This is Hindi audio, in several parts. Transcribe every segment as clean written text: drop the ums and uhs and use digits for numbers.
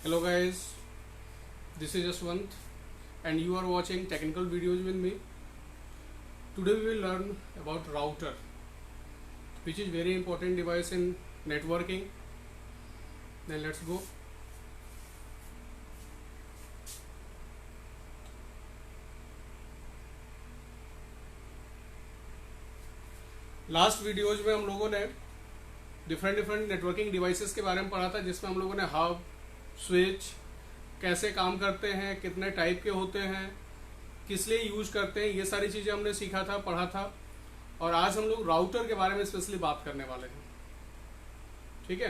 Hello guys, this is Jaswant and you are watching technical videos with me. Today we will learn about router, which is very important device in networking. Then let's go. Last videos में हम लोगों ने डिफरेंट नेटवर्किंग डिवाइसेस के बारे में पढ़ा था, जिसमें हम लोगों ने हब, स्विच कैसे काम करते हैं, कितने टाइप के होते हैं, किस लिए यूज करते हैं, ये सारी चीजें हमने सीखा था, पढ़ा था। और आज हम लोग राउटर के बारे में स्पेशली बात करने वाले हैं। ठीक है,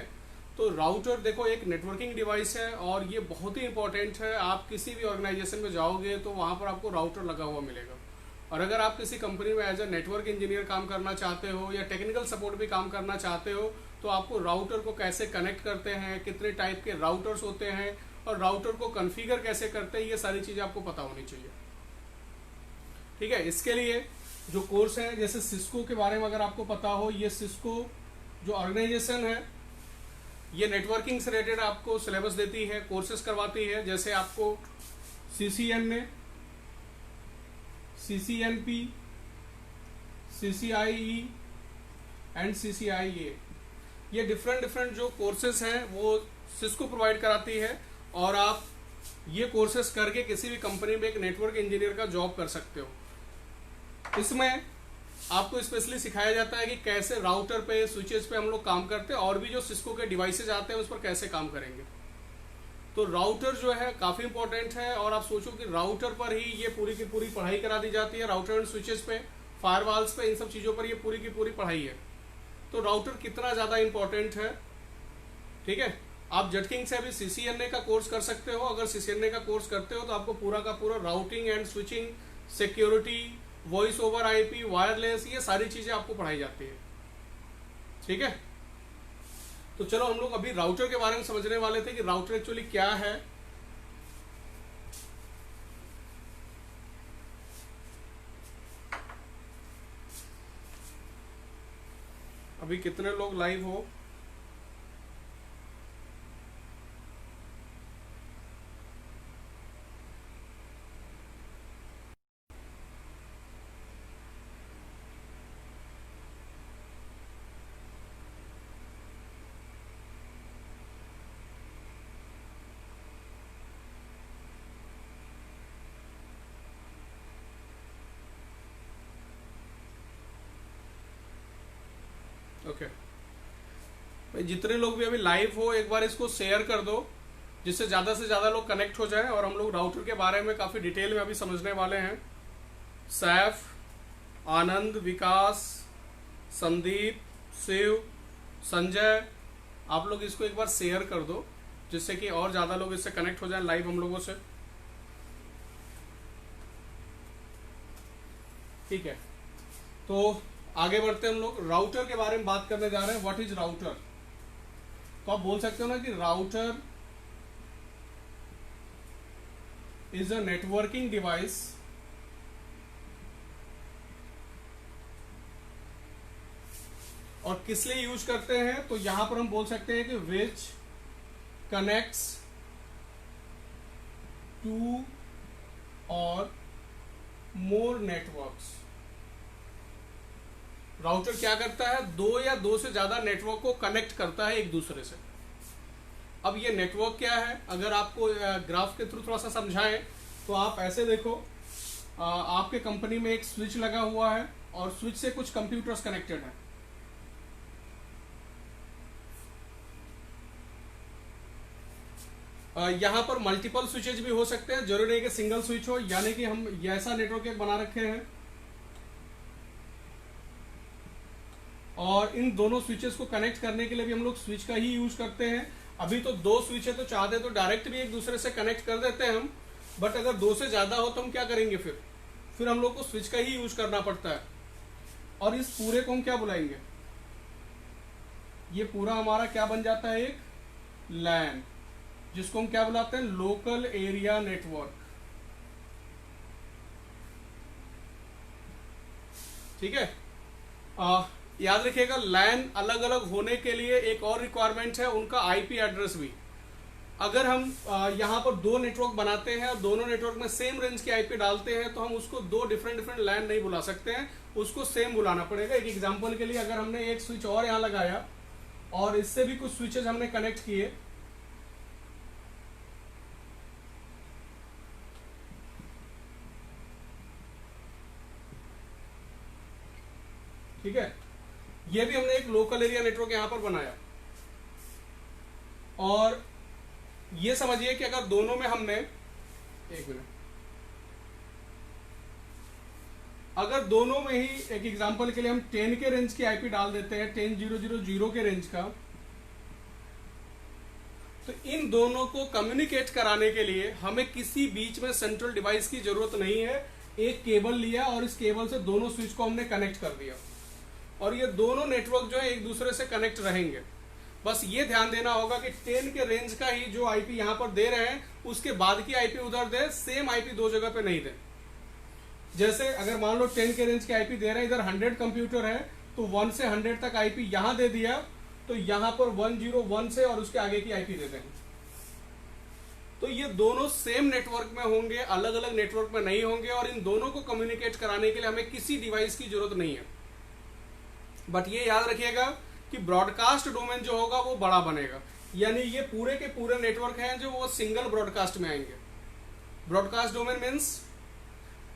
तो राउटर देखो एक नेटवर्किंग डिवाइस है और ये बहुत ही इंपॉर्टेंट है। आप किसी भी ऑर्गेनाइजेशन में जाओगे तो वहां पर आपको राउटर लगा हुआ मिलेगा। और अगर आप किसी कंपनी में एज ए नेटवर्क इंजीनियर काम करना चाहते हो या टेक्निकल सपोर्ट भी काम करना चाहते हो, तो आपको राउटर को कैसे कनेक्ट करते हैं, कितने टाइप के राउटर्स होते हैं और राउटर को कॉन्फ़िगर कैसे करते हैं, ये सारी चीजें आपको पता होनी चाहिए। ठीक है, इसके लिए जो कोर्स है, जैसे सिस्को के बारे में अगर आपको पता हो, ये सिस्को जो ऑर्गेनाइजेशन है ये नेटवर्किंग से रिलेटेड आपको सिलेबस देती है, कोर्सेज करवाती है। जैसे आपको सीसीएन में CCNP, CCIE एंड CCIE, ये डिफरेंट जो कोर्सेज हैं वो सिस्को प्रोवाइड कराती है और आप ये कोर्सेज करके किसी भी कंपनी में एक नेटवर्क इंजीनियर का जॉब कर सकते हो। इसमें आपको स्पेशली सिखाया जाता है कि कैसे राउटर पे, स्विचेस पे हम लोग काम करते हैं और भी जो सिस्को के डिवाइसेज आते हैं उस पर कैसे काम करेंगे। तो राउटर जो है काफी इंपॉर्टेंट है और आप सोचो कि राउटर पर ही ये पूरी की पूरी पढ़ाई करा दी जाती है। राउटर एंड स्विचेस पे, फायरवॉल्स पे, इन सब चीजों पर ये पूरी की पूरी पढ़ाई है। तो राउटर कितना ज्यादा इंपॉर्टेंट है। ठीक है, आप जटकिंग से अभी CCNA का कोर्स कर सकते हो। अगर CCNA का कोर्स करते हो तो आपको पूरा का पूरा routing and switching, security, voice over IP, wireless, ये सारी चीजें आपको पढ़ाई जाती है। ठीक है, तो चलो हम लोग अभी राउटर के बारे में समझने वाले थे कि राउटर एक्चुअली क्या है। अभी कितने लोग लाइव हो? ओके भाई, जितने लोग भी अभी लाइव हो एक बार इसको शेयर कर दो, जिससे ज्यादा से ज्यादा लोग कनेक्ट हो जाएं और हम लोग राउटर के बारे में काफी डिटेल में अभी समझने वाले हैं। सैफ, आनंद, विकास, संदीप, शिव, संजय, आप लोग इसको एक बार शेयर कर दो जिससे कि और ज्यादा लोग इससे कनेक्ट हो जाएं लाइव हम लोगों से। ठीक है, तो आगे बढ़ते हम लोग राउटर के बारे में बात करने जा रहे हैं। What is router? तो आप बोल सकते हो ना कि router is a networking device और किस लिए यूज करते हैं, तो यहां पर हम बोल सकते हैं कि विच कनेक्ट्स टू और मोर नेटवर्क्स। राउटर क्या करता है? दो या दो से ज्यादा नेटवर्क को कनेक्ट करता है एक दूसरे से। अब ये नेटवर्क क्या है, अगर आपको ग्राफ के थ्रू थोड़ा सा समझाएं तो आप ऐसे देखो, आपके कंपनी में एक स्विच लगा हुआ है और स्विच से कुछ कंप्यूटर्स कनेक्टेड हैं। यहां पर मल्टीपल स्विचेज भी हो सकते हैं, जरूरी नहीं कि सिंगल स्विच हो। यानी कि हम ऐसा नेटवर्क एक बना रखे हैं और इन दोनों स्विचेस को कनेक्ट करने के लिए भी हम लोग स्विच का ही यूज करते हैं। अभी तो दो स्विच है तो चाहते तो डायरेक्ट भी एक दूसरे से कनेक्ट कर देते हैं हम, बट अगर दो से ज्यादा हो तो हम क्या करेंगे, फिर हम लोग को स्विच का ही यूज करना पड़ता है। और इस पूरे को हम क्या बुलाएंगे? ये पूरा हमारा क्या बन जाता है? एक लैन, जिसको हम क्या बुलाते हैं? Local area network. ठीक है, याद रखिएगा लैन अलग अलग होने के लिए एक और रिक्वायरमेंट है, उनका IP एड्रेस भी। अगर हम यहाँ पर दो नेटवर्क बनाते हैं और दोनों नेटवर्क में सेम रेंज की आईपी डालते हैं तो हम उसको दो डिफरेंट लैन नहीं बुला सकते हैं, उसको सेम बुलाना पड़ेगा। एक एग्जांपल के लिए अगर हमने एक स्विच और यहाँ लगाया और इससे भी कुछ स्विचेज हमने कनेक्ट किए, ठीक है, ये भी हमने एक लोकल एरिया नेटवर्क यहां पर बनाया। और ये समझिए कि अगर दोनों में हमने, एक मिनट, अगर दोनों में ही एक एग्जांपल के लिए हम 10 के रेंज की आईपी डाल देते हैं, 10.0.0.0 के रेंज का, तो इन दोनों को कम्युनिकेट कराने के लिए हमें किसी बीच में सेंट्रल डिवाइस की जरूरत नहीं है। एक केबल लिया और इस केबल से दोनों स्विच को हमने कनेक्ट कर दिया और ये दोनों नेटवर्क जो है एक दूसरे से कनेक्ट रहेंगे। बस ये ध्यान देना होगा कि 10 के रेंज का ही जो आईपी यहां पर दे रहे हैं उसके बाद की आईपी उधर दे, सेम आईपी दो जगह पे नहीं दे। जैसे अगर मान लो 10 के रेंज की आईपी दे रहे हैं, इधर 100 कंप्यूटर है तो 1 से 100 तक आईपी यहां दे दिया, तो यहां पर 101 से और उसके आगे की आईपी दे देंगे। तो ये दोनों सेम नेटवर्क में होंगे, अलग अलग नेटवर्क में नहीं होंगे, और इन दोनों को कम्युनिकेट कराने के लिए हमें किसी डिवाइस की जरूरत नहीं है। बट ये याद रखिएगा कि ब्रॉडकास्ट डोमेन जो होगा वो बड़ा बनेगा, यानी ये पूरे के पूरे नेटवर्क हैं जो वो सिंगल ब्रॉडकास्ट में आएंगे। ब्रॉडकास्ट डोमेन मीन्स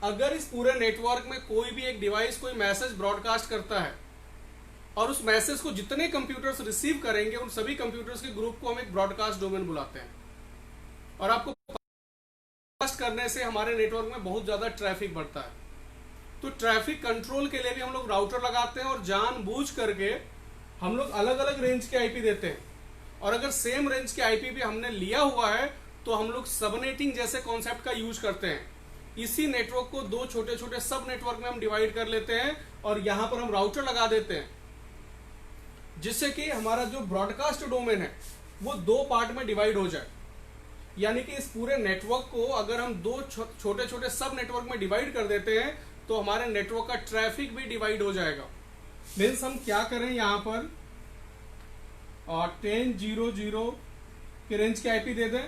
अगर इस पूरे नेटवर्क में कोई भी एक डिवाइस कोई मैसेज ब्रॉडकास्ट करता है और उस मैसेज को जितने कंप्यूटर्स रिसीव करेंगे उन सभी कंप्यूटर्स के ग्रुप को हम एक ब्रॉडकास्ट डोमेन बुलाते हैं। और आपको ब्रॉडकास्ट करने से हमारे नेटवर्क में बहुत ज्यादा ट्रैफिक बढ़ता है, तो ट्रैफिक कंट्रोल के लिए भी हम लोग राउटर लगाते हैं और जानबूझ करके हम लोग अलग अलग रेंज के आईपी देते हैं। और अगर सेम रेंज के आईपी भी हमने लिया हुआ है तो हम लोग सबनेटिंग जैसे कॉन्सेप्ट का यूज करते हैं। इसी नेटवर्क को दो छोटे छोटे सब नेटवर्क में हम डिवाइड कर लेते हैं और यहां पर हम राउटर लगा देते हैं, जिससे कि हमारा जो ब्रॉडकास्ट डोमेन है वो दो पार्ट में डिवाइड हो जाए। यानी कि इस पूरे नेटवर्क को अगर हम दो छोटे छोटे सब नेटवर्क में डिवाइड कर देते हैं तो हमारे नेटवर्क का ट्रैफिक भी डिवाइड हो जाएगा। मीन्स हम क्या करें, यहां पर 10.0.0 के रेंज की आईपी दे दें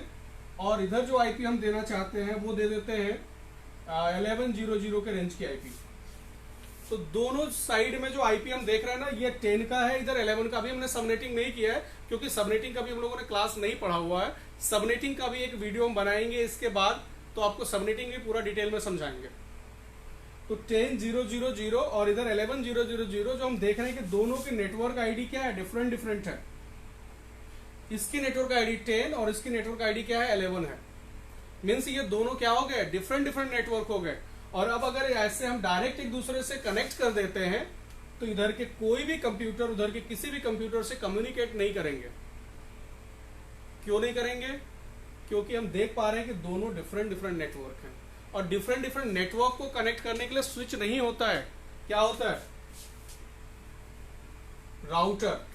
और इधर जो आईपी हम देना चाहते हैं वो दे देते हैं 11.0.0 के रेंज की आईपी। तो दोनों साइड में जो आईपी हम देख रहे हैं ना, ये 10 का है, इधर 11 का। भी हमने सबनेटिंग नहीं किया है क्योंकि सबनेटिंग का भी हम लोगों ने क्लास नहीं पढ़ा हुआ है। सबनेटिंग का भी एक वीडियो हम बनाएंगे इसके बाद, तो आपको सबनेटिंग भी पूरा डिटेल में समझाएंगे। तो 10.0.0.0 और इधर 11.0.0.0 जो हम देख रहे हैं कि दोनों के नेटवर्क आईडी क्या है, डिफरेंट है। इसकी नेटवर्क आईडी 10 और इसकी नेटवर्क आईडी क्या है, 11 है। मीन्स ये दोनों क्या हो गए, डिफरेंट नेटवर्क हो गए। और अब अगर ऐसे हम डायरेक्ट एक दूसरे से कनेक्ट कर देते हैं तो इधर के कोई भी कंप्यूटर उधर के किसी भी कंप्यूटर से कम्युनिकेट नहीं करेंगे। क्यों नहीं करेंगे? क्योंकि हम देख पा रहे हैं कि दोनों डिफरेंट नेटवर्क हैं और डिफरेंट नेटवर्क को कनेक्ट करने के लिए स्विच नहीं होता है। क्या होता है? राउटर।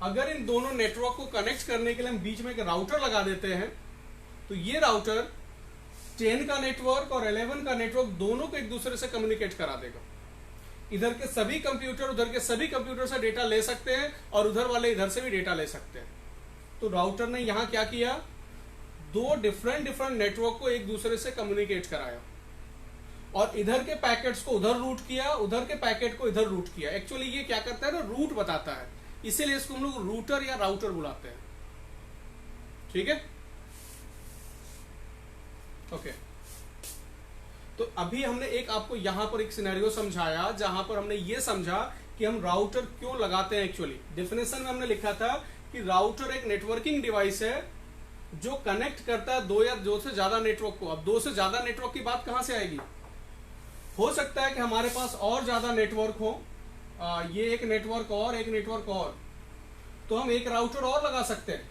अगर इन दोनों नेटवर्क को कनेक्ट करने के लिए हम बीच में एक राउटर लगा देते हैं तो ये राउटर 10 का नेटवर्क और 11 का नेटवर्क दोनों को एक दूसरे से कम्युनिकेट करा देगा। इधर के सभी कंप्यूटर उधर के सभी कंप्यूटर से डेटा ले सकते हैं और उधर वाले इधर से भी डेटा ले सकते हैं। तो राउटर ने यहां क्या किया, दो डिफरेंट नेटवर्क को एक दूसरे से कम्युनिकेट कराया और इधर के पैकेट्स को उधर रूट किया, उधर के पैकेट को इधर रूट किया। एक्चुअली ये क्या करता है ना, रूट बताता है, इसीलिए इसको हम लोग रूटर या राउटर बुलाते हैं। ठीक है, ओके। तो अभी हमने एक आपको यहां पर एक सिनेरियो समझाया जहां पर हमने ये समझा कि हम राउटर क्यों लगाते हैं। एक्चुअली डेफिनेशन में हमने लिखा था कि राउटर एक नेटवर्किंग डिवाइस है जो कनेक्ट करता है दो या दो से ज्यादा नेटवर्क को। अब दो से ज्यादा नेटवर्क की बात कहां से आएगी? हो सकता है कि हमारे पास और ज्यादा नेटवर्क हो, ये एक नेटवर्क और एक नेटवर्क और, तो हम एक राउटर और लगा सकते हैं।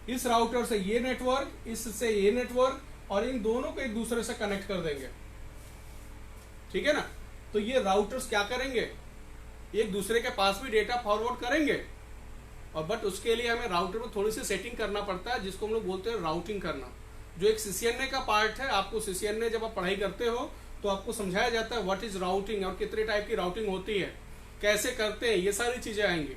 इस राउटर से ये नेटवर्क, इससे ये नेटवर्क, और इन दोनों को एक दूसरे से कनेक्ट कर देंगे। ठीक है ना? तो ये राउटर्स क्या करेंगे, एक दूसरे के पास भी डेटा फॉरवर्ड करेंगे, और बट उसके लिए हमें राउटर में थोड़ी सी सेटिंग करना पड़ता है जिसको हम लोग बोलते हैं राउटिंग करना, जो एक सीसीएनए का पार्ट है। आपको सीसीएनए जब आप पढ़ाई करते हो तो आपको समझाया जाता है व्हाट इज राउटिंग और कितने टाइप की राउटिंग होती है, कैसे करते हैं, ये सारी चीजें आएंगी।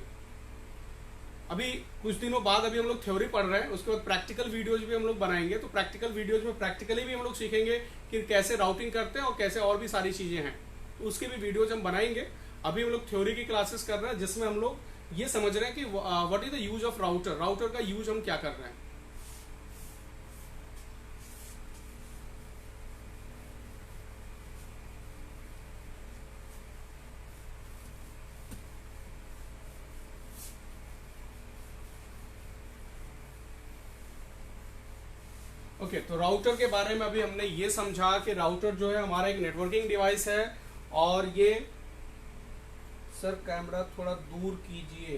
अभी कुछ दिनों बाद अभी हम लोग थ्योरी पढ़ रहे हैं, उसके बाद प्रैक्टिकल वीडियोज भी हम लोग बनाएंगे। तो प्रैक्टिकल वीडियोज में प्रैक्टिकली भी हम लोग सीखेंगे कि कैसे राउटिंग करते हैं और कैसे और भी सारी चीजें हैं, तो उसकी भी वीडियोज हम बनाएंगे। अभी हम लोग थ्योरी की क्लासेस कर रहे हैं जिसमें हम लोग ये समझ रहे हैं कि what is the use of router, router का यूज हम क्या कर रहे हैं। ओके तो राउटर के बारे में अभी हमने ये समझा कि राउटर जो है हमारा एक नेटवर्किंग डिवाइस है। और ये सर कैमरा थोड़ा दूर कीजिए।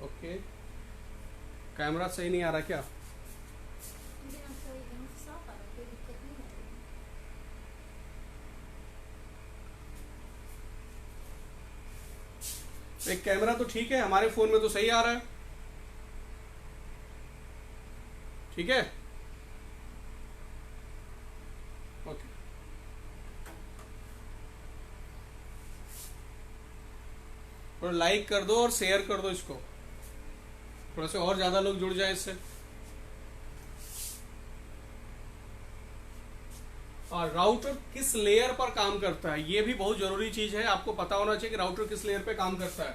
ओके कैमरा सही नहीं आ रहा क्या? एक कैमरा तो ठीक है, हमारे फोन में तो सही आ रहा है, ठीक है। ओके और लाइक कर दो और शेयर कर दो इसको, थोड़ा से और ज्यादा लोग जुड़ जाए इससे। और राउटर किस लेयर पर काम करता है, ये भी बहुत जरूरी चीज है, आपको पता होना चाहिए कि राउटर किस लेयर पे काम करता है।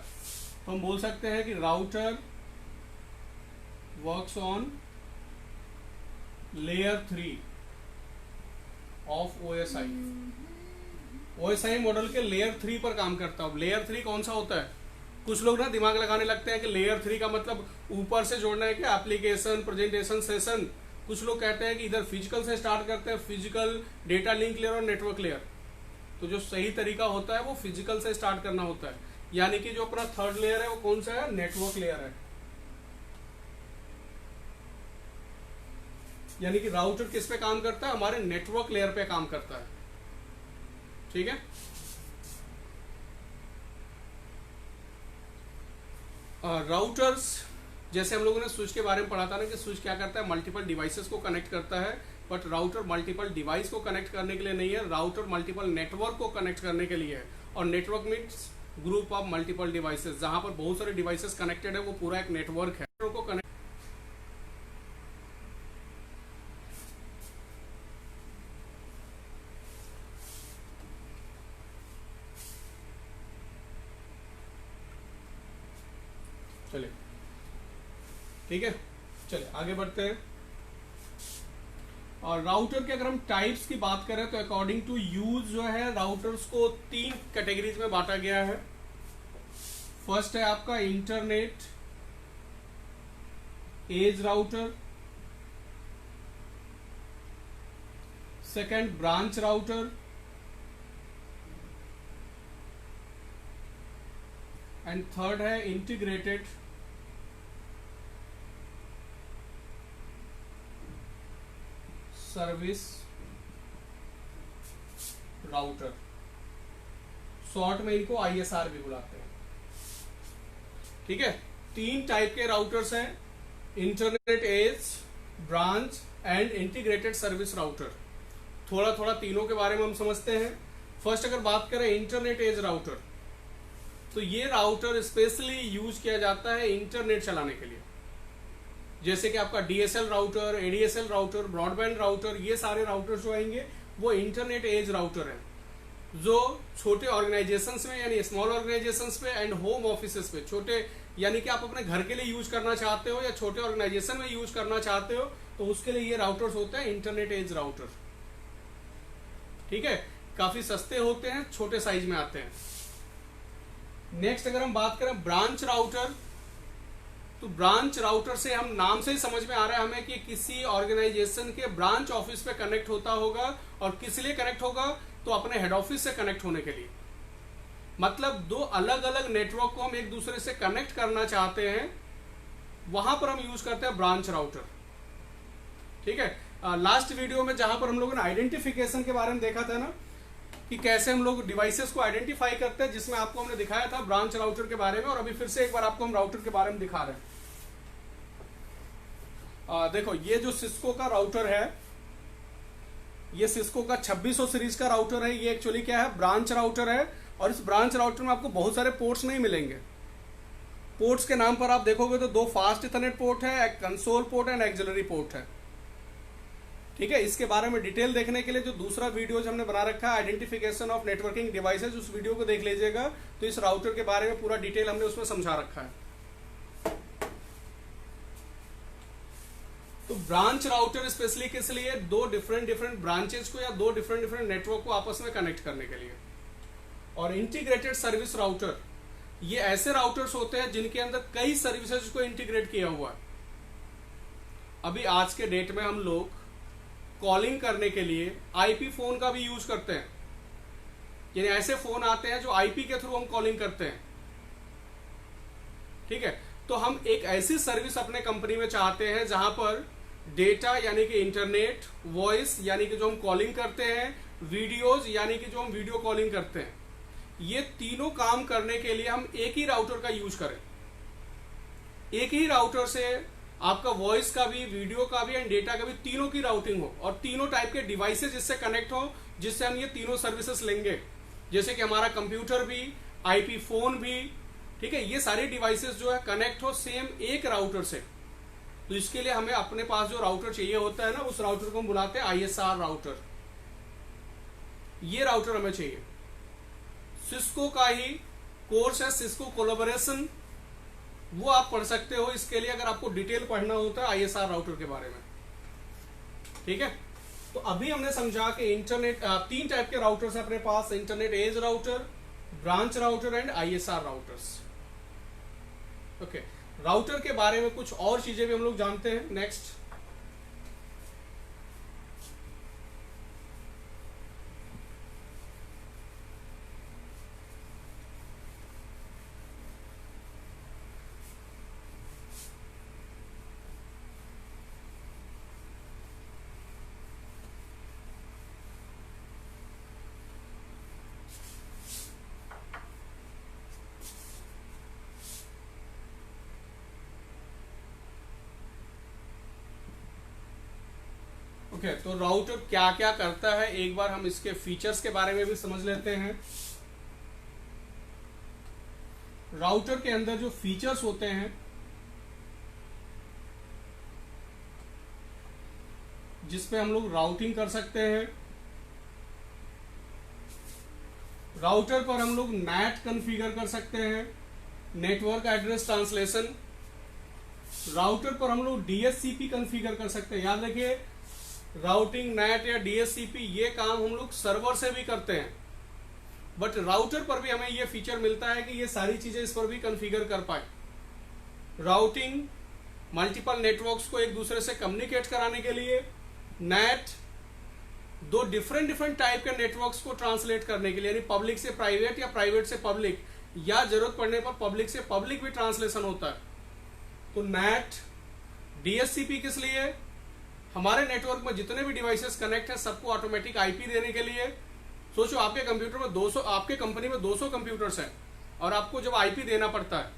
तो हम बोल सकते हैं कि router works on layer 3 of OSI. OSI model के लेयर 3 पर काम करता है। लेयर 3 कौन सा होता है? कुछ लोग ना दिमाग लगाने लगते हैं कि लेयर 3 का मतलब ऊपर से जोड़ना है क्या, एप्लीकेशन, प्रेजेंटेशन, सेशन। कुछ लोग कहते हैं कि इधर फिजिकल से स्टार्ट करते हैं, फिजिकल, डेटा लिंक लेयर और नेटवर्क लेयर। तो जो सही तरीका होता है वो फिजिकल से स्टार्ट करना होता है, यानी कि जो अपना थर्ड लेयर है वो कौन सा है? नेटवर्क लेयर है। यानी कि राउटर किस पे काम करता है? हमारे नेटवर्क लेयर पे काम करता है, ठीक है। राउटर्स जैसे हम लोगों ने स्विच के बारे में पढ़ा था ना कि स्विच क्या करता है? मल्टीपल डिवाइसेस को कनेक्ट करता है। बट राउटर मल्टीपल डिवाइस को कनेक्ट करने के लिए नहीं है, राउटर मल्टीपल नेटवर्क को कनेक्ट करने के लिए है। और network means group of multiple devices, जहां पर बहुत सारे डिवाइसेस कनेक्टेड है, वो पूरा एक नेटवर्क है। को कनेक्ट चलिए ठीक है, चलिए आगे बढ़ते हैं। और राउटर के अगर हम टाइप्स की बात करें तो अकॉर्डिंग टू यूज जो है राउटर्स को 3 कैटेगरीज में बांटा गया है। फर्स्ट है आपका internet edge router, second branch router, and third है इंटीग्रेटेड सर्विस राउटर। शॉर्ट में इनको ISR भी बुलाते हैं, ठीक है। 3 टाइप के राउटर्स हैं, internet edge, branch and integrated service router. थोड़ा थोड़ा तीनों के बारे में हम समझते हैं। फर्स्ट अगर बात करें इंटरनेट एज राउटर, तो ये राउटर स्पेशली यूज किया जाता है इंटरनेट चलाने के लिए। जैसे कि आपका DSL router, ADSL router, broadband router, ये सारे राउटर जो आएंगे वो इंटरनेट एज राउटर है, जो छोटे ऑर्गेनाइजेशंस में यानी स्मॉल ऑर्गेनाइजेशंस पे एंड होम ऑफिसेस पे, छोटे यानी कि आप अपने घर के लिए यूज करना चाहते हो या छोटे ऑर्गेनाइजेशन में यूज करना चाहते हो, तो उसके लिए ये राउटर्स होते हैं इंटरनेट एज राउटर, ठीक है। काफी सस्ते होते हैं, छोटे साइज में आते हैं। नेक्स्ट अगर हम बात करें ब्रांच राउटर, तो ब्रांच राउटर से हम नाम से ही समझ में आ रहा है हमें कि किसी ऑर्गेनाइजेशन के ब्रांच ऑफिस पे कनेक्ट होता होगा। और किस लिए कनेक्ट होगा? तो अपने हेड ऑफिस से कनेक्ट होने के लिए। मतलब 2 अलग अलग नेटवर्क को हम एक दूसरे से कनेक्ट करना चाहते हैं, वहां पर हम यूज करते हैं ब्रांच राउटर, ठीक है। लास्ट वीडियो में जहां पर हम लोगों ने आइडेंटिफिकेशन के बारे में देखा था ना कि कैसे हम लोग डिवाइसेस को आइडेंटिफाई करते हैं, जिसमें आपको हमने दिखाया था ब्रांच राउटर के बारे में। और अभी फिर से एक बार आपको हम राउटर के बारे में दिखा रहे हैं। देखो ये जो सिस्को का राउटर है, ये सिस्को का 2600 सीरीज का राउटर है। ये एक्चुअली क्या है? ब्रांच राउटर है। और इस ब्रांच राउटर में आपको बहुत सारे पोर्ट्स नहीं मिलेंगे, पोर्ट्स के नाम पर आप देखोगे तो 2 फास्ट इथरनेट पोर्ट है, एक कंसोल पोर्ट है एंड एक्सिलरी पोर्ट है। ठीक है, इसके बारे में डिटेल देखने के लिए जो दूसरा वीडियो हमने बना रखा है आइडेंटिफिकेशन ऑफ नेटवर्किंग डिवाइसेस, उस वीडियो को देख लीजिएगा। तो इस राउटर के बारे में पूरा डिटेल हमने उसमें समझा रखा है। तो ब्रांच राउटर स्पेशली किस लिए, 2 डिफरेंट ब्रांचेस को या 2 डिफरेंट नेटवर्क को आपस में कनेक्ट करने के लिए। और इंटीग्रेटेड सर्विस राउटर, ये ऐसे राउटर्स होते हैं जिनके अंदर कई सर्विसेज को इंटीग्रेट किया हुआ है। अभी आज के डेट में हम लोग कॉलिंग करने के लिए आईपी फोन का भी यूज करते हैं, यानी ऐसे फोन आते हैं जो आईपी के थ्रू हम कॉलिंग करते हैं। ठीक है, तो हम एक ऐसी सर्विस अपने कंपनी में चाहते हैं जहां पर डेटा यानी कि इंटरनेट, वॉइस यानी कि जो हम कॉलिंग करते हैं, वीडियोज यानी कि जो हम वीडियो कॉलिंग करते हैं, ये तीनों काम करने के लिए हम एक ही राउटर का यूज करें। एक ही राउटर से आपका वॉइस का भी, वीडियो का भी एंड डेटा का भी, तीनों की राउटिंग हो और तीनों टाइप के डिवाइसेस इससे कनेक्ट हो, जिससे हम ये तीनों सर्विसेज लेंगे। जैसे कि हमारा कंप्यूटर भी, आईपी फोन भी, ठीक है, ये सारी डिवाइसेस जो है कनेक्ट हो सेम एक राउटर से। तो इसके लिए हमें अपने पास जो राउटर चाहिए होता है ना, उस राउटर को हम बुलाते हैं ISR राउटर। ये राउटर हमें चाहिए। सिस्को का ही कोर्स है सिस्को कोलैबोरेशन, वो आप पढ़ सकते हो। इसके लिए अगर आपको डिटेल पढ़ना होता है ISR राउटर के बारे में। ठीक है, तो अभी हमने समझा कि इंटरनेट 3 टाइप के राउटर्स है अपने पास, internet edge router, branch router and ISR routers. Okay, router के बारे में कुछ और चीजें भी हम लोग जानते हैं। नेक्स्ट, ओके, तो राउटर क्या क्या करता है, एक बार हम इसके फीचर्स के बारे में भी समझ लेते हैं। राउटर के अंदर जो फीचर्स होते हैं, जिसपे हम लोग राउटिंग कर सकते हैं। राउटर पर हम लोग NAT कॉन्फ़िगर कर सकते हैं, नेटवर्क एड्रेस ट्रांसलेशन। राउटर पर हम लोग DHCP कॉन्फ़िगर कर सकते हैं। याद रखिए, राउटिंग, NAT या DHCP ये काम हम लोग सर्वर से भी करते हैं, बट राउटर पर भी हमें ये फीचर मिलता है कि ये सारी चीजें इस पर भी कॉन्फ़िगर कर पाए। राउटिंग, मल्टीपल नेटवर्क्स को एक दूसरे से कम्युनिकेट कराने के लिए, NAT 2 डिफरेंट टाइप के नेटवर्क्स को ट्रांसलेट करने के लिए, यानी पब्लिक से प्राइवेट या प्राइवेट से पब्लिक, या जरूरत पड़ने पर पब्लिक से पब्लिक भी ट्रांसलेशन होता है। तो NAT, DHCP किस लिए, हमारे नेटवर्क में जितने भी डिवाइसेस कनेक्ट है सबको ऑटोमेटिक आईपी देने के लिए। सोचो आपके कंप्यूटर में 200, आपके कंपनी में 200 कंप्यूटर्स हैं और आपको जब आईपी देना पड़ता है,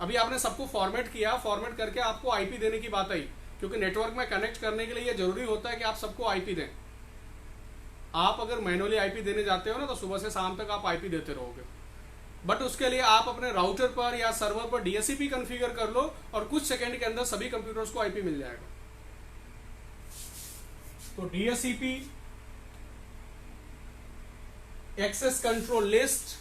अभी आपने सबको फॉर्मेट किया, फॉर्मेट करके आपको आईपी देने की बात आई, क्योंकि नेटवर्क में कनेक्ट करने के लिए यह जरूरी होता है कि आप सबको आईपी दें। आप अगर मैनुअली आईपी देने जाते हो ना, तो सुबह से शाम तक आप आईपी देते रहोगे, बट उसके लिए आप अपने राउटर पर या सर्वर पर DHCP कॉन्फ़िगर कर लो और कुछ सेकंड के अंदर सभी कंप्यूटर्स को आईपी मिल जाएगा। तो DHCP एक्सेस कंट्रोल लिस्ट,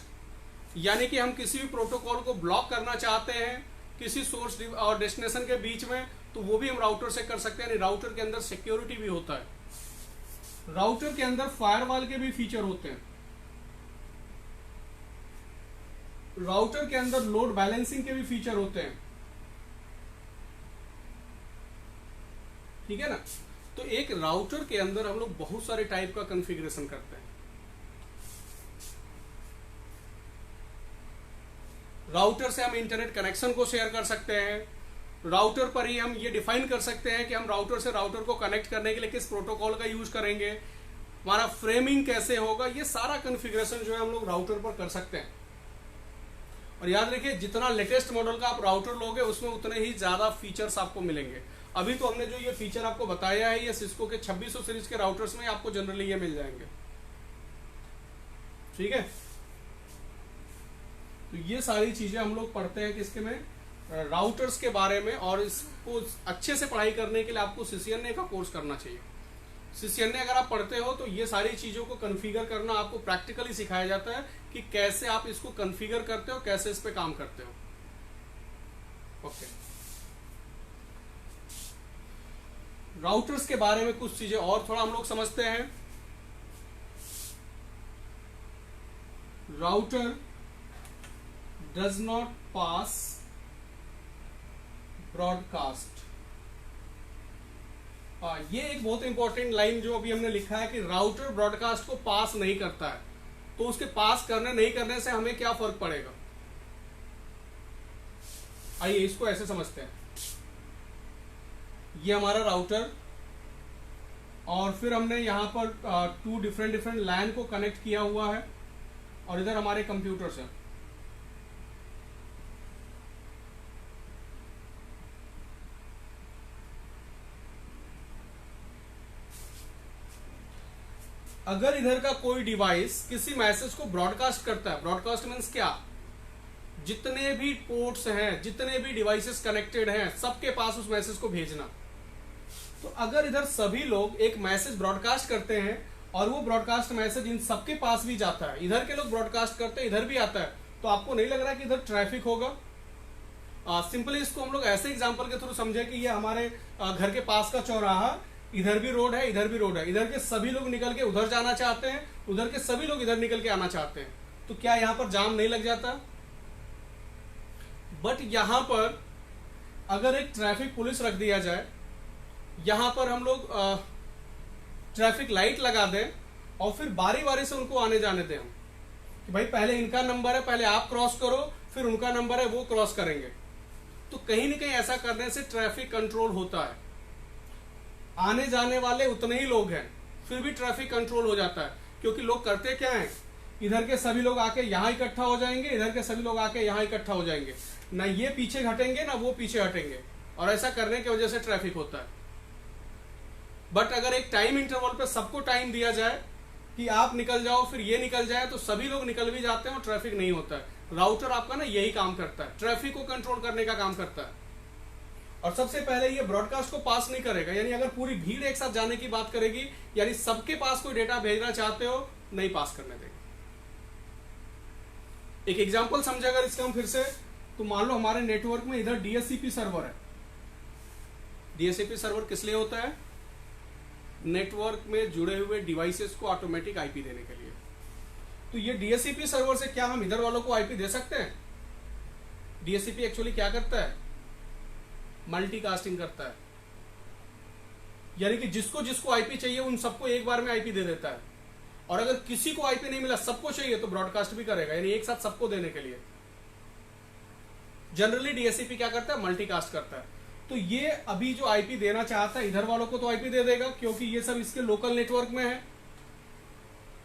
यानी कि हम किसी भी प्रोटोकॉल को ब्लॉक करना चाहते हैं किसी सोर्स और डेस्टिनेशन के बीच में, तो वो भी हम राउटर से कर सकते हैं। यानी राउटर के अंदर सिक्योरिटी भी होता है। राउटर के अंदर फायरवॉल के भी फीचर होते हैं। राउटर के अंदर लोड बैलेंसिंग के भी फीचर होते हैं। ठीक है ना, तो एक राउटर के अंदर हम लोग बहुत सारे टाइप का कॉन्फ़िगरेशन करते हैं। राउटर से हम इंटरनेट कनेक्शन को शेयर कर सकते हैं। राउटर पर ही हम ये डिफाइन कर सकते हैं कि हम राउटर से राउटर को कनेक्ट करने के लिए किस प्रोटोकॉल का यूज करेंगे, हमारा फ्रेमिंग कैसे होगा, ये सारा कॉन्फ़िगरेशन जो है हम लोग राउटर पर कर सकते हैं। और याद रखिए, जितना लेटेस्ट मॉडल का आप राउटर लोगे उसमें उतने ही ज्यादा फीचर्स आपको मिलेंगे। अभी तो हमने जो ये फीचर आपको बताया है, ये सिस्को के 2600 सीरीज के राउटर्स में आपको जनरली ये मिल जाएंगे। ठीक है, तो ये सारी चीजें हम लोग पढ़ते हैं किसके में, राउटर्स के बारे में। और इसको अच्छे से पढ़ाई करने के लिए आपको CCNA का कोर्स करना चाहिए। CCNA अगर आप पढ़ते हो तो ये सारी चीजों को कॉन्फ़िगर करना आपको प्रैक्टिकली सिखाया जाता है कि कैसे आप इसको कॉन्फ़िगर करते हो, कैसे इस पे काम करते हो। ओके, राउटर्स के बारे में कुछ चीजें और थोड़ा हम लोग समझते हैं। Router does not pass broadcast. ये एक बहुत इंपॉर्टेंट लाइन जो अभी हमने लिखा है कि राउटर ब्रॉडकास्ट को पास नहीं करता है। तो उसके पास करने नहीं करने से हमें क्या फर्क पड़ेगा, आइए इसको ऐसे समझते हैं। ये हमारा राउटर, और फिर हमने यहां पर 2 डिफरेंट लैन को कनेक्ट किया हुआ है, और इधर हमारे कंप्यूटर्स हैं। अगर इधर का कोई डिवाइस किसी मैसेज को ब्रॉडकास्ट करता है, ब्रॉडकास्ट मीन्स क्या, जितने भी पोर्ट्स हैं, जितने भी डिवाइसेस कनेक्टेड हैं, सबके पास उस मैसेज को भेजना। तो अगर इधर सभी लोग एक मैसेज ब्रॉडकास्ट करते हैं और वो ब्रॉडकास्ट मैसेज इन सबके पास भी जाता है, इधर के लोग ब्रॉडकास्ट करते हैं, इधर भी आता है, तो आपको नहीं लग रहा कि इधर ट्रैफिक होगा। सिंपली इसको हम लोग ऐसे एग्जांपल के थ्रू समझे कि ये हमारे घर के पास का चौराहा, इधर भी रोड है, इधर भी रोड है, इधर के सभी लोग निकल के उधर जाना चाहते हैं, उधर के सभी लोग इधर निकल के आना चाहते हैं, तो क्या यहां पर जाम नहीं लग जाता? बट यहां पर अगर एक ट्रैफिक पुलिस रख दिया जाए, यहां पर हम लोग ट्रैफिक लाइट लगा दें और फिर बारी बारी से उनको आने जाने दें हम, कि भाई पहले इनका नंबर है, पहले आप क्रॉस करो, फिर उनका नंबर है, वो क्रॉस करेंगे, तो कहीं ना कहीं ऐसा करने से ट्रैफिक कंट्रोल होता है। आने जाने वाले उतने ही लोग हैं, फिर भी ट्रैफिक कंट्रोल हो जाता है, क्योंकि लोग करते क्या हैं, इधर के सभी लोग आके यहां इकट्ठा हो जाएंगे, इधर के सभी लोग आके यहां इकट्ठा हो जाएंगे, ना ये पीछे हटेंगे ना वो पीछे हटेंगे, और ऐसा करने की वजह से ट्रैफिक होता है। बट अगर एक टाइम इंटरवल पे सबको टाइम दिया जाए कि आप निकल जाओ फिर ये निकल जाए, तो सभी लोग निकल भी जाते हैं और ट्रैफिक नहीं होता है। राउटर आपका ना यही काम करता है, ट्रैफिक को कंट्रोल करने का काम करता है। और सबसे पहले ये ब्रॉडकास्ट को पास नहीं करेगा, यानी अगर पूरी भीड़ एक साथ जाने की बात करेगी, यानी सबके पास कोई डेटा भेजना चाहते हो, नहीं पास करने देगा। एक एग्जांपल समझे अगर इसका हम फिर से, तो मान लो हमारे नेटवर्क में इधर DHCP सर्वर है। DHCP सर्वर किस लिए होता है? नेटवर्क में जुड़े हुए डिवाइसेस को ऑटोमेटिक आईपी देने के लिए। तो ये DHCP सर्वर से क्या हम इधर वालों को आईपी दे सकते हैं? DHCP एक्चुअली क्या करता है? मल्टीकास्टिंग करता है, यानी कि जिसको जिसको आईपी चाहिए उन सबको एक बार में आईपी दे देता है। और अगर किसी को आईपी नहीं मिला, सबको चाहिए, तो ब्रॉडकास्ट भी करेगा, यानी एक साथ सबको देने के लिए। जनरली DHCP क्या करता है? मल्टीकास्ट करता है। तो ये अभी जो आईपी देना चाहता है इधर वालों को तो आईपी दे देगा, क्योंकि ये सब इसके लोकल नेटवर्क में है।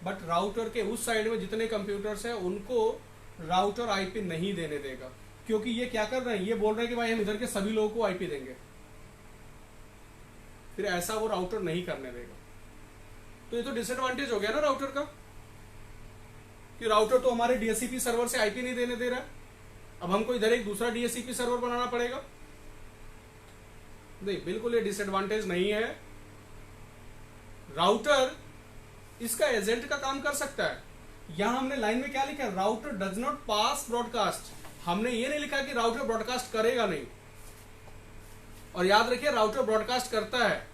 बट राउटर के उस साइड में जितने कंप्यूटर्स हैं उनको राउटर आईपी नहीं देने देगा, क्योंकि ये क्या कर रहे हैं, ये बोल रहे हैं कि भाई हम इधर के सभी लोगों को आईपी देंगे, फिर ऐसा वो राउटर नहीं करने देगा। तो ये तो डिसएडवांटेज हो गया ना राउटर का, कि राउटर तो हमारे DHCP सर्वर से आईपी नहीं देने दे रहा है, अब हमको इधर एक दूसरा DHCP सर्वर बनाना पड़ेगा। नहीं, बिल्कुल ये डिसएडवांटेज नहीं है। राउटर इसका एजेंट का काम कर सकता है। यहां हमने लाइन में क्या लिखा है? Router does not pass broadcast. हमने ये नहीं लिखा कि राउटर ब्रॉडकास्ट करेगा नहीं। और याद रखिए, राउटर ब्रॉडकास्ट करता है,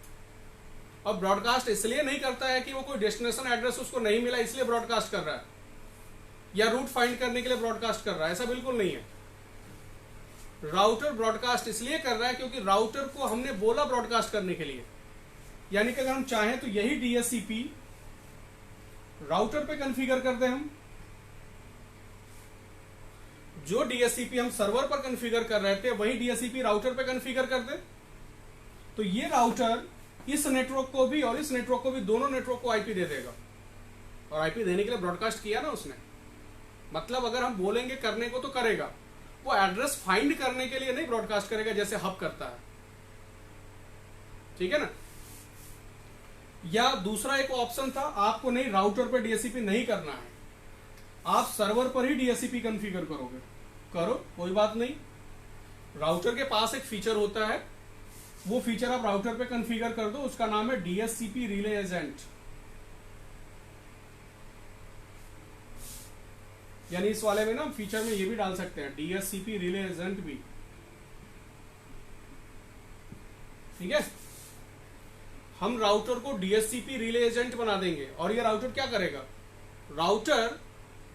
और ब्रॉडकास्ट इसलिए नहीं करता है कि वो कोई डेस्टिनेशन एड्रेस उसको नहीं मिला इसलिए ब्रॉडकास्ट कर रहा है, या रूट फाइंड करने के लिए ब्रॉडकास्ट कर रहा है, ऐसा बिल्कुल नहीं है। राउटर ब्रॉडकास्ट इसलिए कर रहा है क्योंकि राउटर को हमने बोला ब्रॉडकास्ट करने के लिए, यानी कि अगर हम चाहें तो यही DHCP राउटर पे कॉन्फ़िगर कर दें। हम जो DHCP हम सर्वर पर कॉन्फ़िगर कर रहे थे वही DHCP राउटर पे कॉन्फ़िगर कर दे, तो ये राउटर इस नेटवर्क को भी और इस नेटवर्क को भी, दोनों नेटवर्क को आईपी दे देगा। और आईपी देने के लिए ब्रॉडकास्ट किया ना उसने, मतलब अगर हम बोलेंगे करने को तो करेगा, वो एड्रेस फाइंड करने के लिए नहीं ब्रॉडकास्ट करेगा जैसे हब करता है। ठीक है ना? या दूसरा एक ऑप्शन था, आपको नहीं, राउटर पे DHCP नहीं करना है, आप सर्वर पर ही डीएचसीपी कॉन्फ़िगर करोगे, करो, कोई बात नहीं। राउटर के पास एक फीचर होता है, वो फीचर आप राउटर पे कॉन्फ़िगर कर दो, उसका नाम है डीएचसीपी रिले एजेंट। यानी इस वाले में ना फीचर में ये भी डाल सकते हैं डीएचसीपी रिले एजेंट भी, ठीक है। हम राउटर को डीएचसीपी रिले एजेंट बना देंगे और ये राउटर क्या करेगा, राउटर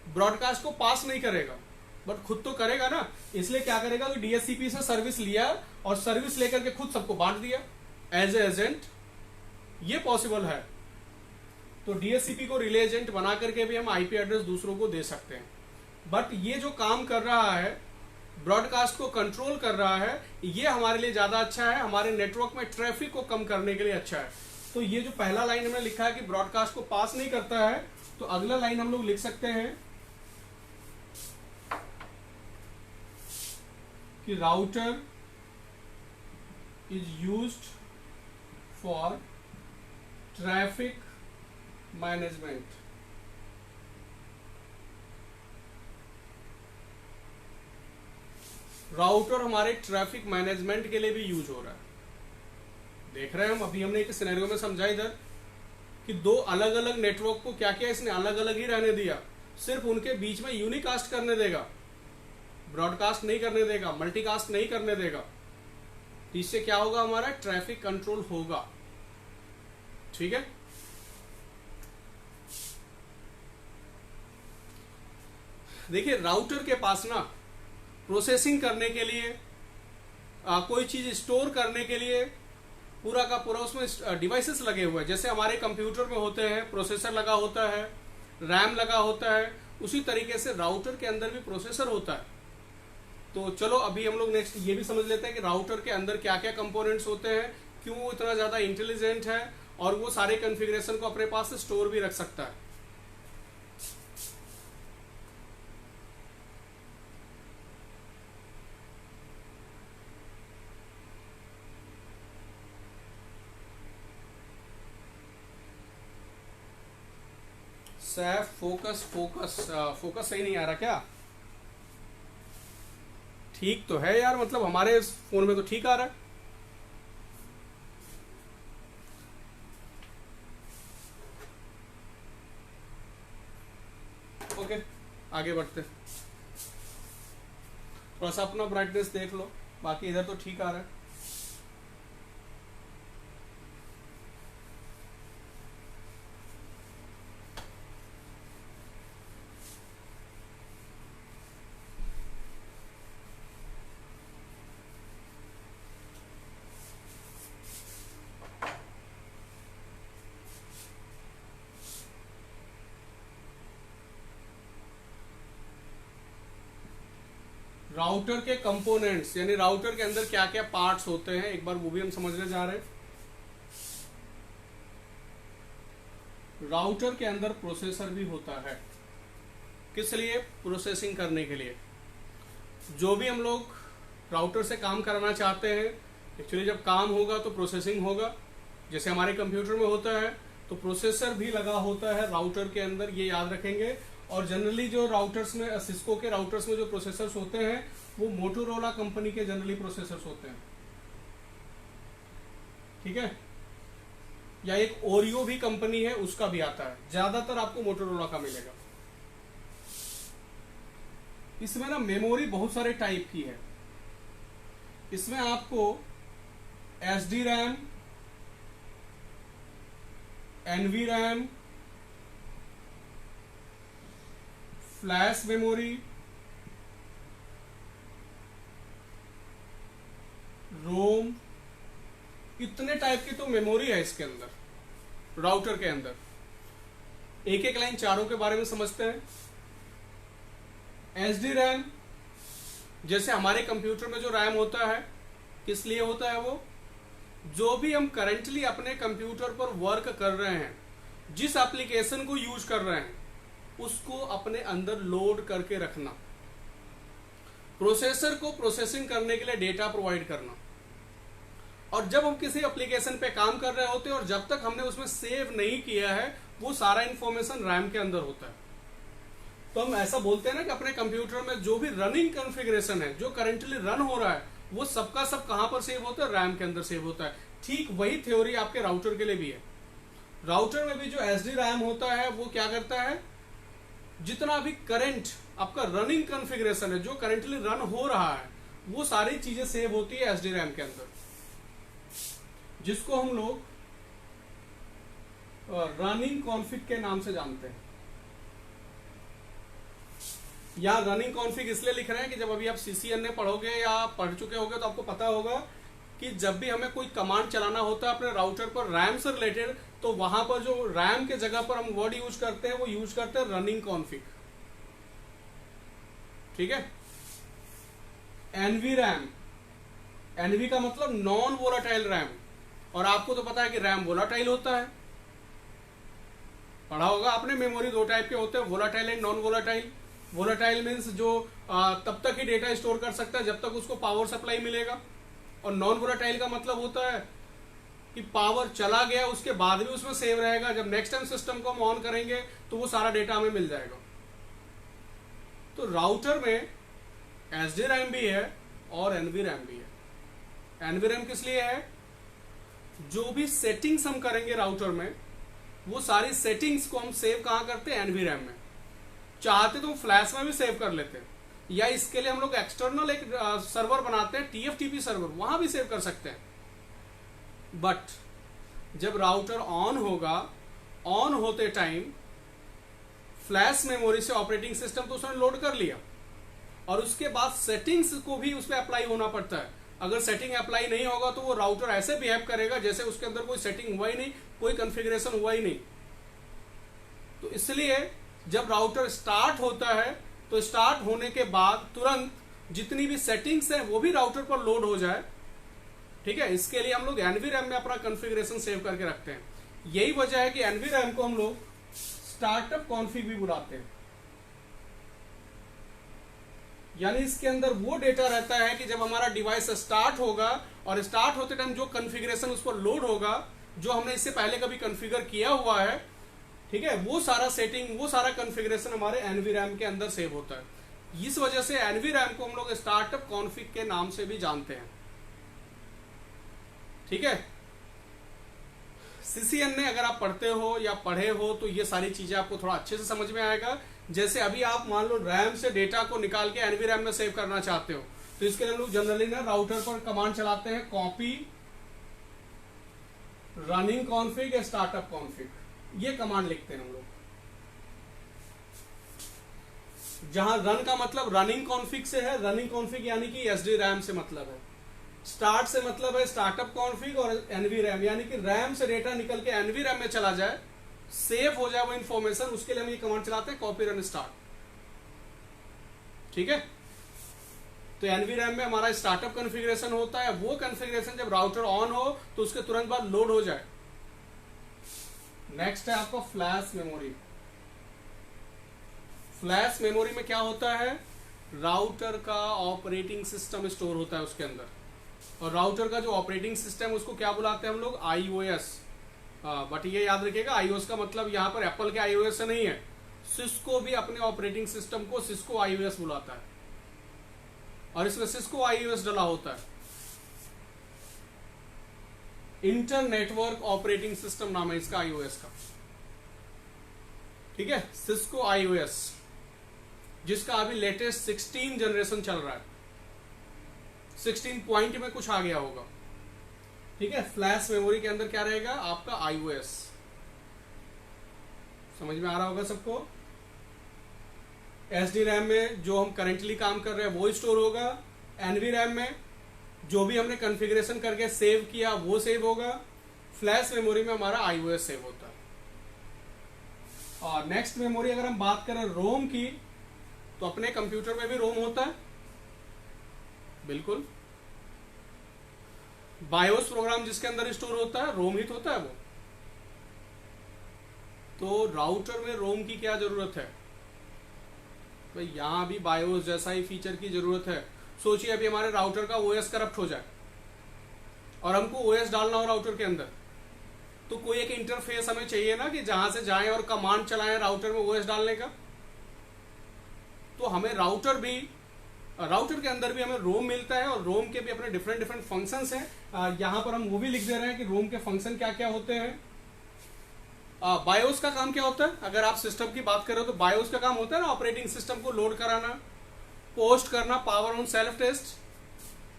ब्रॉडकास्ट को पास नहीं करेगा बट खुद तो करेगा ना। इसलिए क्या करेगा कि डीएचसीपी से सर्विस लिया और सर्विस लेकर के खुद सबको बांट दिया एज ए एजेंट, ये पॉसिबल है। तो डीएचसीपी को रिले एजेंट बना करके भी हम आईपी एड्रेस दूसरों को दे सकते हैं। बट ये जो काम कर रहा है, ब्रॉडकास्ट को कंट्रोल कर रहा है, ये हमारे लिए ज्यादा अच्छा है, हमारे नेटवर्क में ट्रैफिक को कम करने के लिए अच्छा है। तो ये जो पहला लाइन हमने लिखा है कि ब्रॉडकास्ट को पास नहीं करता है, तो अगला लाइन हम लोग लिख सकते हैं कि router is used for traffic management. Router हमारे ट्रैफिक मैनेजमेंट के लिए भी यूज हो रहा है। देख रहे हैं हम, अभी हमने एक सिनेरियो में समझा इधर कि दो अलग अलग नेटवर्क को क्या किया इसने, अलग अलग ही रहने दिया, सिर्फ उनके बीच में यूनिकास्ट करने देगा, ब्रॉडकास्ट नहीं करने देगा, मल्टीकास्ट नहीं करने देगा। इससे क्या होगा, हमारा ट्रैफिक कंट्रोल होगा, ठीक है। देखिए राउटर के पास ना प्रोसेसिंग करने के लिए, कोई चीज स्टोर करने के लिए पूरा का पूरा उसमें डिवाइसेस लगे हुए हैं। जैसे हमारे कंप्यूटर में होते हैं, प्रोसेसर लगा होता है, रैम लगा होता है, उसी तरीके से राउटर के अंदर भी प्रोसेसर होता है। तो चलो अभी हम लोग नेक्स्ट ये भी समझ लेते हैं कि राउटर के अंदर क्या क्या कंपोनेंट्स होते हैं, क्यों वो इतना ज्यादा इंटेलिजेंट है और वो सारे कॉन्फ़िगरेशन को अपने पास स्टोर भी रख सकता है। सैफ फोकस सही नहीं आ रहा क्या? ठीक तो है यार, मतलब हमारे फोन में तो ठीक आ रहा है। ओके आगे बढ़ते, थोड़ा सा अपना ब्राइटनेस देख लो, बाकी इधर तो ठीक आ रहा है। राउटर के कंपोनेंट्स यानी राउटर के अंदर क्या क्या पार्ट्स होते हैं, एक बार वो भी हम समझने जा रहे हैं। राउटर के अंदर प्रोसेसर भी होता है, किस लिए? प्रोसेसिंग करने के लिए। जो भी हम लोग राउटर से काम कराना चाहते हैं, एक्चुअली जब काम होगा तो प्रोसेसिंग होगा। जैसे हमारे कंप्यूटर में होता है तो प्रोसेसर भी लगा होता है राउटर के अंदर, ये याद रखेंगे। और जनरली जो राउटर्स में, सिस्को के राउटर्स में जो प्रोसेसर्स होते हैं वो मोटोरोला कंपनी के जनरली प्रोसेसर्स होते हैं, ठीक है। या एक ओरियो भी कंपनी है उसका भी आता है, ज्यादातर आपको मोटोरोला का मिलेगा। इसमें ना मेमोरी बहुत सारे टाइप की है। इसमें आपको SD RAM, NV RAM, flash memory, ROM, इतने टाइप की तो मेमोरी है इसके अंदर, राउटर के अंदर। एक एक लाइन चारों के बारे में समझते हैं। एसडी रैम, जैसे हमारे कंप्यूटर में जो रैम होता है, किस लिए होता है वो? जो भी हम करंटली अपने कंप्यूटर पर वर्क कर रहे हैं, जिस एप्लीकेशन को यूज कर रहे हैं, उसको अपने अंदर लोड करके रखना, प्रोसेसर को प्रोसेसिंग करने के लिए डेटा प्रोवाइड करना। और जब हम किसी एप्लीकेशन पे काम कर रहे होते हैं और जब तक हमने उसमें सेव नहीं किया है, वो सारा इंफॉर्मेशन रैम के अंदर होता है। तो हम ऐसा बोलते हैं ना कि अपने कंप्यूटर में जो भी रनिंग कॉन्फ़िगरेशन है, जो करंटली रन हो रहा है, वो सबका सब कहां पर सेव होता है? रैम के अंदर सेव होता है। ठीक वही थ्योरी आपके राउटर के लिए भी है। राउटर में भी जो एसडी रैम होता है वो क्या करता है, जितना भी करंट आपका रनिंग कॉन्फ़िगरेशन है, जो करंटली रन हो रहा है, वो सारी चीजें सेव होती है एसडी रैम के अंदर, जिसको हम लोग रनिंग कॉन्फ़िग के नाम से जानते हैं। या रनिंग कॉन्फ़िग इसलिए लिख रहे हैं कि जब अभी आप सीसीएनए पढ़ोगे या पढ़ चुके होगे तो आपको पता होगा कि जब भी हमें कोई कमांड चलाना होता है अपने राउटर पर रैम से रिलेटेड, तो वहां पर जो रैम के जगह पर हम वर्ड यूज करते हैं वो यूज करते हैं रनिंग कॉन्फ़िग। ठीक है। एनवी रैम, एनवी का मतलब नॉन वोलाटाइल रैम, और आपको तो पता है कि रैम वोलाटाइल होता है, पढ़ा होगा आपने। मेमोरी दो टाइप के होते हैं, volatile and non volatile. Volatile means जो तब तक ही डेटा स्टोर कर सकता है जब तक उसको पावर सप्लाई मिलेगा, और नॉन वोलाटाइल का मतलब होता है कि पावर चला गया उसके बाद भी उसमें सेव रहेगा, जब नेक्स्ट टाइम सिस्टम को हम ऑन करेंगे तो वो सारा डेटा हमें मिल जाएगा। तो राउटर में एसडी रैम भी है और एनवी रैम भी है। एनवी रैम किस लिए है? जो भी सेटिंग्स हम करेंगे राउटर में, वो सारी सेटिंग्स को हम सेव कहां करते हैं? एनवी रैम में। चाहते तो हम फ्लैश में भी सेव कर लेते हैं, या इसके लिए हम लोग एक्सटर्नल एक सर्वर बनाते हैं, टीएफटीपी सर्वर, वहां भी सेव कर सकते हैं। बट जब राउटर ऑन होगा, ऑन होते टाइम फ्लैश मेमोरी से ऑपरेटिंग सिस्टम तो उसने लोड कर लिया, और उसके बाद सेटिंग्स को भी उस पर अप्लाई होना पड़ता है। अगर सेटिंग अप्लाई नहीं होगा तो वो राउटर ऐसे बिहेव करेगा जैसे उसके अंदर कोई सेटिंग हुआ ही नहीं, कोई कॉन्फ़िगरेशन हुआ ही नहीं। तो इसलिए जब राउटर स्टार्ट होता है तो स्टार्ट होने के बाद तुरंत जितनी भी सेटिंग्स है वो भी राउटर पर लोड हो जाए। ठीक है। इसके लिए हम लोग एनवी रैम में अपना कॉन्फ़िगरेशन सेव करके रखते हैं। यही वजह है कि एनवी रैम को हम लोग स्टार्टअप कॉन्फ़िग भी बुलाते हैं। यानी इसके अंदर वो डेटा रहता है कि जब हमारा डिवाइस स्टार्ट होगा और स्टार्ट होते टाइम जो कॉन्फ़िगरेशन उस पर लोड होगा, जो हमने इससे पहले कभी कॉन्फ़िगर किया हुआ है, ठीक है, वो सारा सेटिंग, वो सारा कॉन्फ़िगरेशन हमारे एनवी रैम के अंदर सेव होता है। इस वजह से एनवी रैम को हम लोग स्टार्टअप कॉन्फ़िग के नाम से भी जानते हैं। ठीक है। सीसीएनए अगर आप पढ़ते हो या पढ़े हो तो ये सारी चीजें आपको थोड़ा अच्छे से समझ में आएगा। जैसे अभी आप मान लो रैम से डेटा को निकाल के एनवी रैम में सेव करना चाहते हो, तो इसके लिए हम लोग जनरली ना राउटर पर कमांड चलाते हैं, कॉपी रनिंग कॉन्फ़िग या स्टार्टअप कॉन्फ़िग, ये कमांड लिखते हैं हम लोग। जहां रन का मतलब रनिंग कॉन्फ़िग से है, रनिंग कॉन्फ़िग यानी कि एसडी रैम से मतलब है। स्टार्ट से मतलब है स्टार्टअप कॉन्फ़िग, और एनवी रैम यानी कि रैम से डेटा निकल के एनवी रैम में चला जाए, सेव हो जाए वो इंफॉर्मेशन, उसके लिए हम ये कमांड चलाते हैं, कॉपी रन स्टार्ट। ठीक है। तो एनवी रैम में हमारा स्टार्टअप कॉन्फ़िगरेशन होता है, वो कॉन्फ़िगरेशन जब राउटर ऑन हो तो उसके तुरंत बाद लोड हो जाए। नेक्स्ट है आपका फ्लैश मेमोरी। फ्लैश मेमोरी में क्या होता है? राउटर का ऑपरेटिंग सिस्टम स्टोर होता है उसके अंदर, और राउटर का जो ऑपरेटिंग सिस्टम उसको क्या बुलाते हैं हम लोग? आईओएस। बट ये याद रखिएगा, आईओएस का मतलब यहां पर एप्पल के आईओएस से नहीं है। सिस्को भी अपने ऑपरेटिंग सिस्टम को सिस्को आईओएस बुलाता है, और इसमें सिस्को आईओएस डला होता है। इंटर नेटवर्क ऑपरेटिंग सिस्टम नाम है इसका आईओएस का। ठीक है। सिस्को आईओएस, जिसका अभी लेटेस्ट 16 जनरेशन चल रहा है, 16 पॉइंट में कुछ आ गया होगा। ठीक है। फ्लैश मेमोरी के अंदर क्या रहेगा? आपका आईओएस। समझ में आ रहा होगा सबको? एसडी रैम में जो हम करेंटली काम कर रहे हैं वो स्टोर होगा, एनवी रैम में जो भी हमने कॉन्फ़िगरेशन करके सेव किया वो सेव होगा, फ्लैश मेमोरी में हमारा आईओएस सेव होता है। और नेक्स्ट मेमोरी अगर हम बात करें रोम की, तो अपने कंप्यूटर में भी रोम होता है, बिल्कुल। बायोस प्रोग्राम जिसके अंदर स्टोर होता है, रोम ही तो होता है वो। तो राउटर में रोम की क्या जरूरत है भाई? यहां भी बायोस जैसा ही फीचर की जरूरत है। सोचिए अभी हमारे राउटर का ओएस करप्ट हो जाए और हमको ओएस डालना हो राउटर के अंदर, तो कोई एक इंटरफेस हमें चाहिए ना कि जहां से जाएं और कमांड चलाएं राउटर में ओएस डालने का। तो हमें राउटर के अंदर भी हमें रोम मिलता है, और रोम के भी अपने डिफरेंट डिफरेंट फंक्शंस हैं। यहाँ पर हम वो भी लिख दे रहे हैं कि रोम के फंक्शन क्या क्या होते हैं। बायोस का काम क्या होता है, अगर आप सिस्टम की बात कर रहे हो तो बायोस का काम होता है ना, ऑपरेटिंग सिस्टम को लोड कराना, पोस्ट करना, पावर ऑन सेल्फ टेस्ट,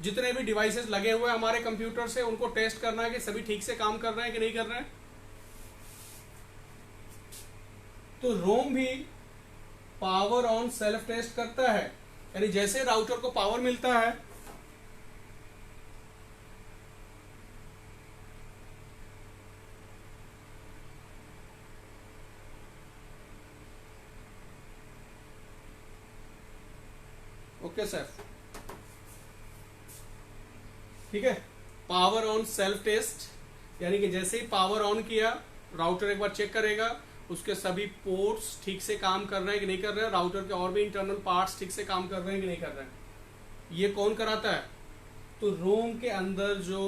जितने भी डिवाइसेस लगे हुए हैं हमारे कंप्यूटर से उनको टेस्ट करना है कि सभी ठीक से काम कर रहे हैं कि नहीं कर रहे हैं। तो रोम भी पावर ऑन सेल्फ टेस्ट करता है, यानी जैसे राउटर को पावर मिलता है ओके सर, ठीक है, पावर ऑन सेल्फ टेस्ट यानी कि जैसे ही पावर ऑन किया राउटर एक बार चेक करेगा उसके सभी पोर्ट्स ठीक से काम कर रहे हैं कि नहीं कर रहे हैं, राउटर के और भी इंटरनल पार्ट्स ठीक से काम कर रहे हैं कि नहीं कर रहे हैं। ये कौन कराता है, तो रोम के अंदर जो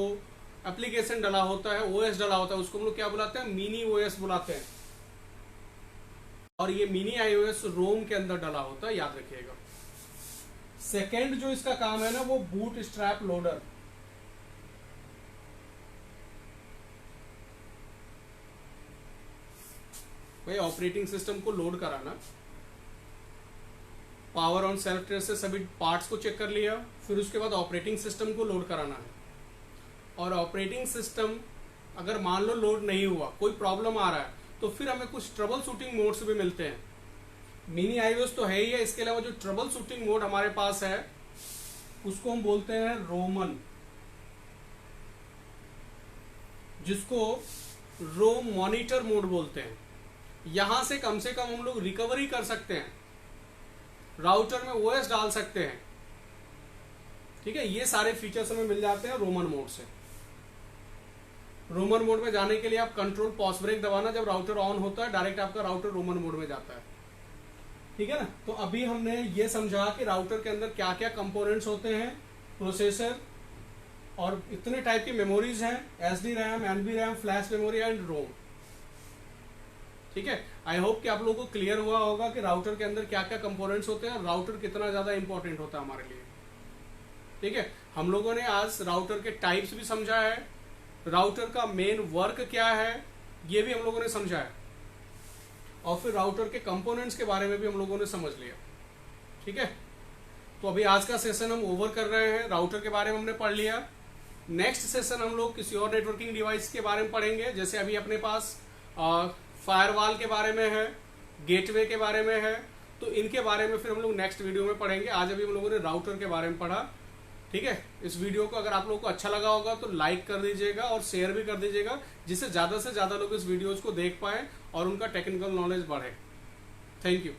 एप्लीकेशन डला होता है, ओएस डला होता है, उसको हम लोग क्या बुलाते हैं, मिनी ओएस बुलाते हैं। और ये मिनी आईओएस रोम के अंदर डला होता है, याद रखिएगा। सेकेंड जो इसका काम है ना वो बूट स्ट्रैप लोडर। भाई ऑपरेटिंग सिस्टम को लोड कराना, पावर ऑन सेल्फ टेस्ट से सभी पार्ट्स को चेक कर लिया, फिर उसके बाद ऑपरेटिंग सिस्टम को लोड कराना है। और ऑपरेटिंग सिस्टम अगर मान लो लोड नहीं हुआ, कोई प्रॉब्लम आ रहा है, तो फिर हमें कुछ ट्रबल शूटिंग मोड्स भी मिलते हैं। मिनी आईओएस तो है ही है, इसके अलावा जो ट्रबल शूटिंग मोड हमारे पास है उसको हम बोलते हैं रोमन, जिसको रोम मॉनिटर मोड बोलते हैं। यहां से कम हम लोग रिकवरी कर सकते हैं, राउटर में ओएस डाल सकते हैं, ठीक है। ये सारे फीचर्स हमें मिल जाते हैं रोमन मोड से। रोमन मोड में जाने के लिए आप कंट्रोल पॉज ब्रेक दबाना, जब राउटर ऑन होता है डायरेक्ट आपका राउटर रोमन मोड में जाता है, ठीक है ना। तो अभी हमने ये समझा कि राउटर के अंदर क्या क्या कंपोनेंट्स होते हैं, प्रोसेसर और इतने टाइप की मेमोरीज हैं, SD RAM, NB RAM, flash memory and ROM, ठीक है। आई होप कि आप लोगों को क्लियर हुआ होगा कि राउटर के अंदर क्या क्या कंपोनेंट्स होते हैं और राउटर कितना ज्यादा इंपॉर्टेंट होता है हमारे लिए, ठीक है। हम लोगों ने आज राउटर के टाइप्स भी समझा है, राउटर का मेन वर्क क्या है ये भी हम लोगों ने समझा है, और फिर राउटर के कंपोनेंट्स के बारे में भी हम लोगों ने समझ लिया, ठीक है। तो अभी आज का सेशन हम ओवर कर रहे हैं, राउटर के बारे में हमने पढ़ लिया। नेक्स्ट सेशन हम लोग किसी और नेटवर्किंग डिवाइस के बारे में पढ़ेंगे, जैसे अभी अपने पास फायरवॉल के बारे में है, गेटवे के बारे में है, तो इनके बारे में फिर हम लोग नेक्स्ट वीडियो में पढ़ेंगे। आज अभी हम लोगों ने राउटर के बारे में पढ़ा, ठीक है। इस वीडियो को अगर आप लोगों को अच्छा लगा होगा तो लाइक कर दीजिएगा और शेयर भी कर दीजिएगा, जिससे ज्यादा से ज्यादा लोग इस वीडियोज को देख पाए और उनका टेक्निकल नॉलेज बढ़े। Thank you.